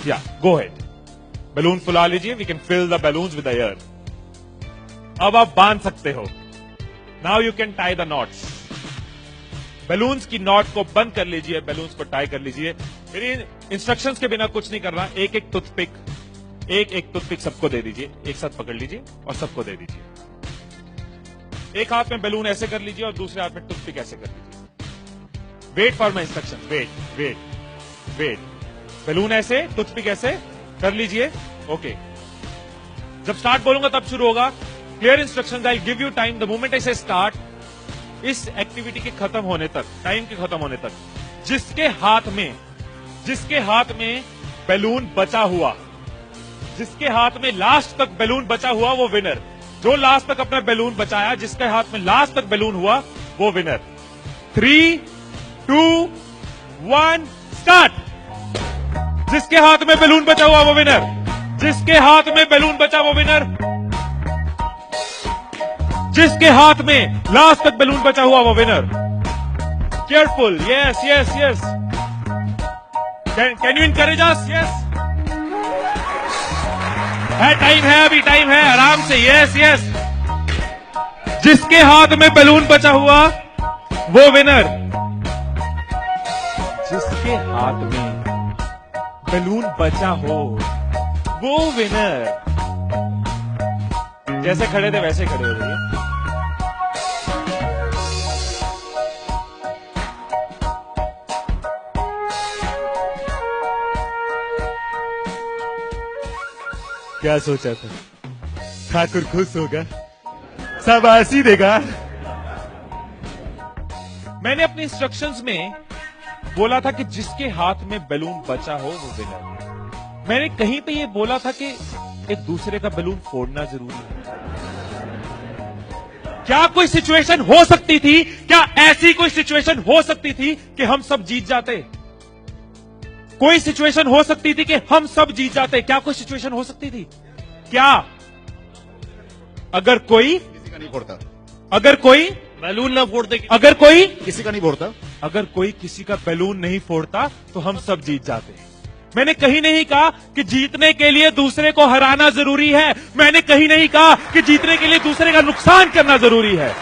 या गो head, balloon फुला लीजिए, we can fill the balloons with air. अब आप बांध सकते हो। Now you can tie the knots. Balloons की नॉट को बंद कर लीजिए, बैलून्स को टाई कर लीजिए। मेरी इंस्ट्रक्शंस के बिना कुछ नहीं करना। एक एक टूथपिक सबको दे दीजिए, एक साथ पकड़ लीजिए और सबको दे दीजिए। एक हाथ में बैलून ऐसे कर लीजिए और दूसरे हाथ में टूथपिक ऐसे कर लीजिए। Wait for my instruction, wait wait wait. Balloon ऐसे, टूथपिक ऐसे कर लीजिए। ओके, जब स्टार्ट बोलूंगा तब शुरू होगा। Clear instructions, I give you time the moment I से स्टार्ट। इस एक्टिविटी के खत्म होने तक, टाइम के खत्म होने तक, जिसके हाथ में बैलून बचा हुआ, जिसके हाथ में लास्ट तक बैलून बचा हुआ वो विनर। जो लास्ट तक अपना बैलून बचाया, जिसके हाथ में लास्ट तक बैलून हुआ वो विनर। 3, 2, 1 स्टार्ट। जिसके हाथ में बैलून बचा हुआ वो विनर, जिसके हाथ में बैलून बचा वो विनर, जिसके हाथ में लास्ट तक बैलून बचा हुआ वो winner. Careful, yes yes yes. Can you encourage us? Yes, time है, अभी टाइम है, आराम से। Yes yes. जिसके हाथ में बैलून बचा हुआ वो विनर, जिसके हाथ में बैलून बचा हो वो विनर। जैसे खड़े थे वैसे खड़े हो जाइए। क्या सोचा था? ठाकुर खुश होगा, शाबाशी देगा। मैंने अपने इंस्ट्रक्शंस में बोला था कि जिसके हाथ में बैलून बचा हो वो विनर। मैंने कहीं पे ये बोला था कि एक दूसरे का बैलून फोड़ना जरूरी है। क्या कोई सिचुएशन हो सकती थी, क्या ऐसी कोई सिचुएशन हो सकती थी कि हम सब जीत जाते? कोई सिचुएशन हो सकती थी कि हम सब जीत जाते? क्या कोई सिचुएशन हो सकती थी? क्या? अगर कोई किसी का नहीं फोड़ता, अगर कोई बैलून ना फोड़ते, अगर कोई किसी का नहीं फोड़ता, अगर कोई किसी का बैलून नहीं फोड़ता तो हम सब जीत जाते। मैंने कहीं नहीं कहा कि जीतने के लिए दूसरे को हराना जरूरी है। मैंने कहीं नहीं कहा कि जीतने के लिए दूसरे का नुकसान करना जरूरी है।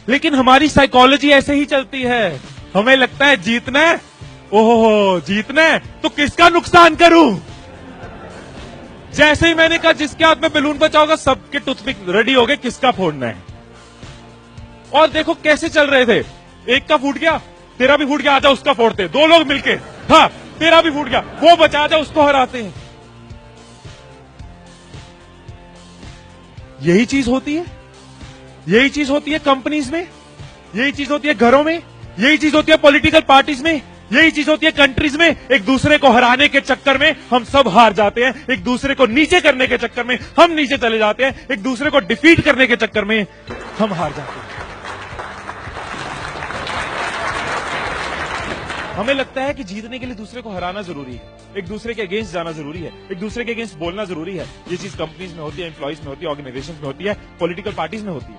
लेकिन हमारी साइकोलॉजी ऐसे ही चलती है। हमें लगता है जीतना है, ओहो जीतना है तो किसका नुकसान करूं। जैसे ही मैंने कहा जिसके हाथ में बैलून बचा होगा, सबके टूथपिक रेडी हो गए किसका फोड़ना है। और देखो कैसे चल रहे थे। एक का फूट गया, तेरा भी फूट गया, आजा उसका फोड़ते। दो लोग मिलके, हाँ तेरा भी फूट गया, वो बचा, आजा उसको हराते हैं। यही चीज होती है, यही चीज होती है कंपनीज में, यही चीज होती है घरों में, यही चीज होती है पॉलिटिकल पार्टीज में, यही चीज होती है कंट्रीज में। एक दूसरे को हराने के चक्कर में हम सब हार जाते हैं। एक दूसरे को नीचे करने के चक्कर में हम नीचे चले जाते हैं। एक दूसरे को डिफीट करने के चक्कर में हम हार जाते हैं। हमें लगता है कि जीतने के लिए दूसरे को हराना जरूरी है, एक दूसरे के अगेंस्ट जाना जरूरी है, एक दूसरे के अगेंस्ट बोलना जरूरी है। ये चीज कंपनीज में होती है, एम्प्लॉइज में होती है, ऑर्गेनाइजेशन में होती है, पॉलिटिकल पार्टीज में होती है।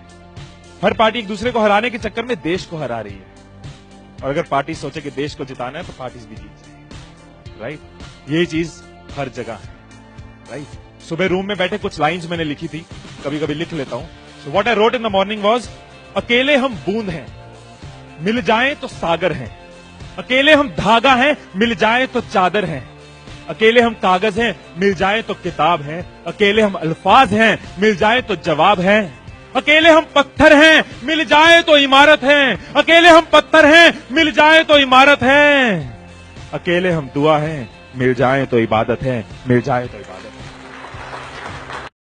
हर पार्टी एक दूसरे को हराने के चक्कर में देश को हरा रही है। और अगर पार्टी सोचे कि देश को जिताना है तो पार्टीज भी जीत जाएगी। राइट, ये चीज हर जगह है। राइट, सुबह रूम में बैठे कुछ लाइंस मैंने लिखी थी, कभी कभी लिख लेता हूं। So what I wrote in the morning was, अकेले हम बूंद हैं, मिल जाएं तो सागर हैं। अकेले हम धागा हैं, मिल जाएं तो चादर हैं। अकेले हम कागज हैं, मिल जाएं तो किताब हैं। अकेले हम अल्फाज हैं, मिल जाएं तो जवाब हैं। अकेले हम पत्थर हैं, मिल जाए तो इमारत है। अकेले हम पत्थर हैं, मिल जाए तो इमारत है। अकेले हम दुआ हैं, मिल जाए तो इबादत है, मिल जाए तो इबादत है।